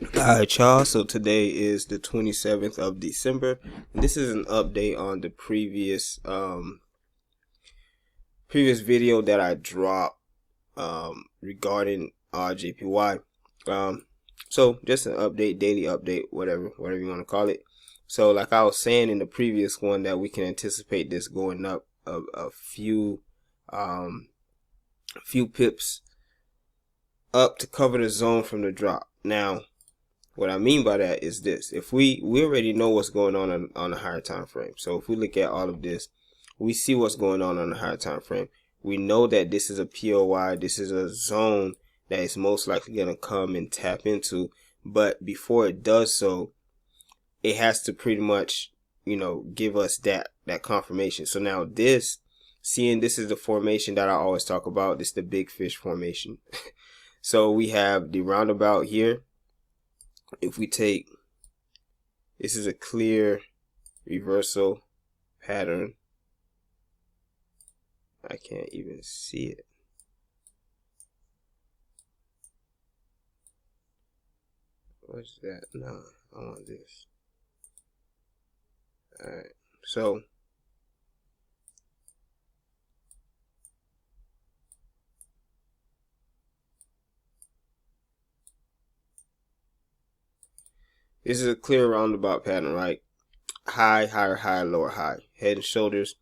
Alright, y'all, so today is the 27th of December, and this is an update on the previous video that I dropped regarding AUDJPY. So just an update, daily update, whatever you want to call it. So like I was saying in the previous one, that we can anticipate this going up a few pips up to cover the zone from the drop. Now, what I mean by that is this: if we already know what's going on a higher time frame. So if we look at all of this, we see what's going on a higher time frame. We know that this is a POI. This is a zone that is most likely going to come and tap into. But before it does so, it has to pretty much, give us that confirmation. So now this is the formation that I always talk about. This is the big fish formation. So we have the roundabout here. If we take, this is a clear reversal pattern. I can't even see it. What's that? No, I want this. Alright, so this is a clear roundabout pattern, right? High, higher, high, lower, high. Head and shoulders.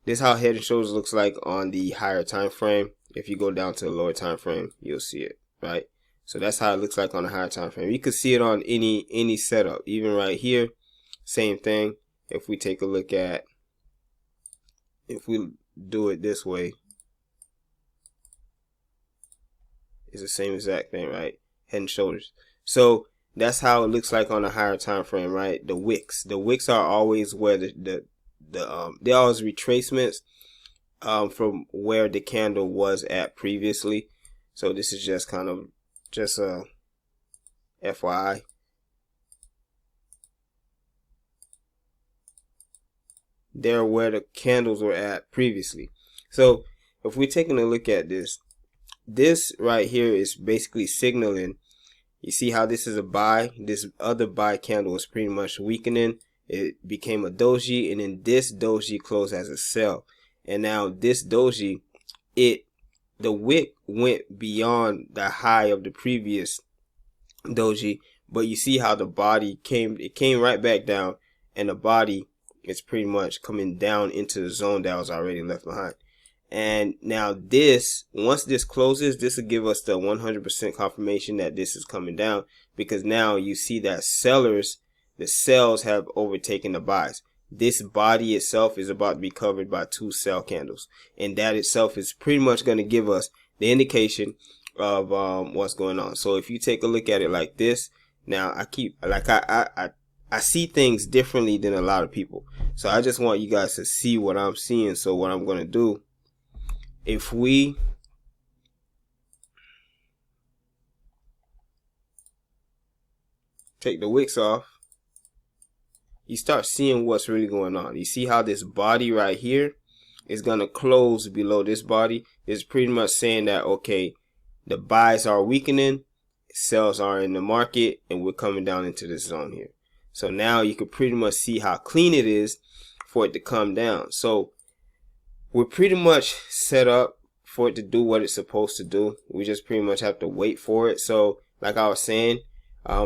This is how head and shoulders looks like on the higher time frame. If you go down to the lower time frame, you'll see it, right? So that's how it looks like on the higher time frame. You can see it on any setup, even right here. Same thing. If we take a look at, if we do it this way, it's the same exact thing, right? Head and shoulders. So that's how it looks like on a higher time frame, right? The wicks are always where they're always retracements from where the candle was at previously. So this is just kind of just a FYI. They're where the candles were at previously. So if we're taking a look at this right here is basically signaling. You see how this is a buy? This other buy candle is pretty much weakening. It became a doji, and then this doji closed as a sell. And now this doji, the wick went beyond the high of the previous doji, but you see how the body came right back down, and the body is pretty much coming down into the zone that was already left behind. And now this, once this closes, this will give us the 100% confirmation that this is coming down, because now you see that the sells have overtaken the buys. This body itself is about to be covered by two sell candles, and that itself is pretty much going to give us the indication of what's going on. So if you take a look at it like this, now I see things differently than a lot of people. So I just want you guys to see what I'm seeing. So what I'm going to do, if we take the wicks off, you start seeing what's really going on. You see how this body right here is going to close below this body. It's pretty much saying that, okay, the buys are weakening, sells are in the market, and we're coming down into this zone here. So now you can pretty much see how clean it is for it to come down. So we're pretty much set up for it to do what it's supposed to do. We just pretty much have to wait for it. So like I was saying,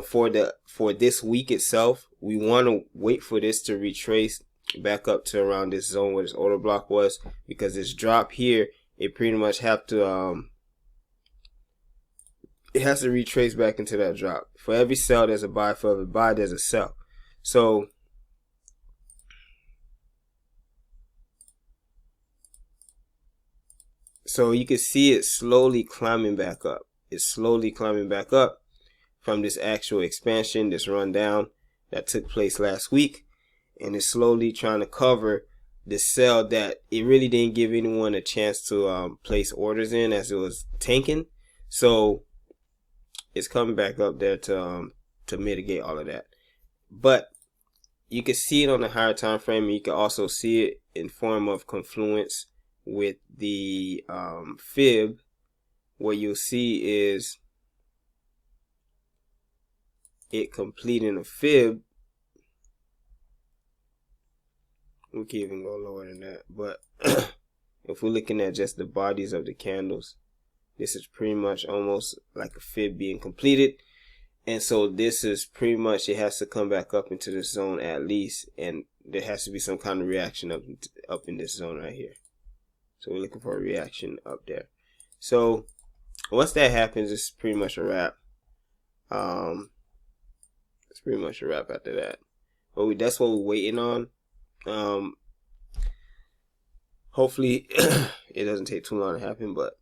for this week itself, we want to wait for this to retrace back up to around this zone where this order block was, because this drop here, it pretty much have to it has to retrace back into that drop. For every sell there's a buy, for every buy there's a sell. So you can see it slowly climbing back up. It's slowly climbing back up from this actual expansion, this rundown that took place last week, and it's slowly trying to cover the sell that it really didn't give anyone a chance to place orders in, as it was tanking. So it's coming back up there to mitigate all of that. But you can see it on the higher time frame, and you can also see it in form of confluence with the fib. What you'll see is it completing a fib. We can even go lower than that, but if we're looking at just the bodies of the candles, this is pretty much almost like a fib being completed. And so this is pretty much, it has to come back up into this zone at least, and there has to be some kind of reaction up in this zone right here. So we're looking for a reaction up there. So once that happens, it's pretty much a wrap. It's pretty much a wrap after that. But that's what we're waiting on. Hopefully it doesn't take too long to happen, but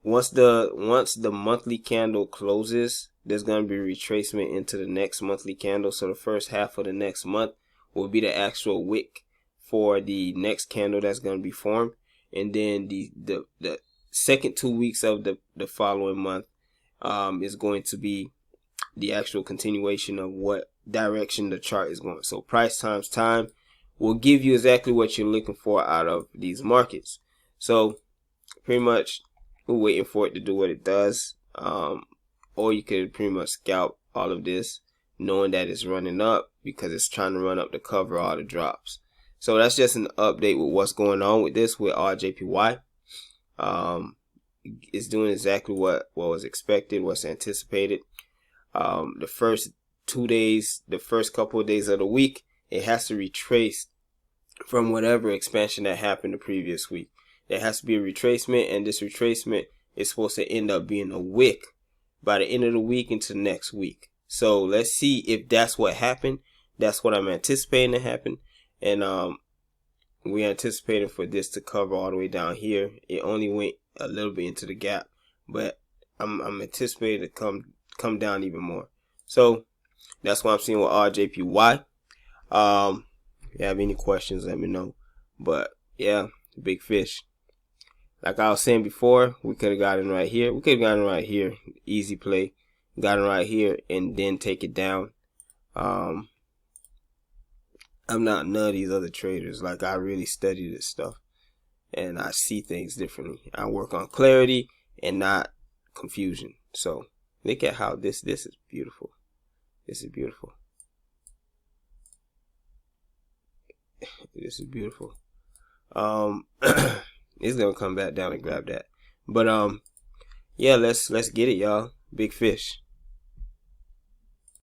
once the monthly candle closes, there's going to be retracement into the next monthly candle. So the first half of the next month will be the actual wick for the next candle that's going to be formed, and then the second 2 weeks of the following month is going to be the actual continuation of what direction the chart is going. So price times time will give you exactly what you're looking for out of these markets. So pretty much we're waiting for it to do what it does, or you could pretty much scalp all of this knowing that it's running up because it's trying to run up to cover all the drops. So that's just an update with what's going on with this with AUDJPY. It's doing exactly what was expected, what's anticipated. The first 2 days, the first couple of days of the week, it has to retrace from whatever expansion that happened the previous week. There has to be a retracement, and this retracement is supposed to end up being a wick by the end of the week into next week. So let's see if that's what happened. That's what I'm anticipating to happen, and we're anticipating for this to cover all the way down here. It only went a little bit into the gap, but I'm anticipating to come down even more. So that's what I'm seeing with AUDJPY. If you have any questions, let me know. But yeah, big fish. Like I was saying before, we could have gotten right here. We could have gotten right here. Easy play. Gotten right here and then take it down. I'm not none of these other traders. Like, I really study this stuff and I see things differently. I work on clarity and not confusion. So look at how this is beautiful. This is beautiful. This is beautiful. It's gonna come back down and grab that. But yeah, let's get it, y'all. Big fish.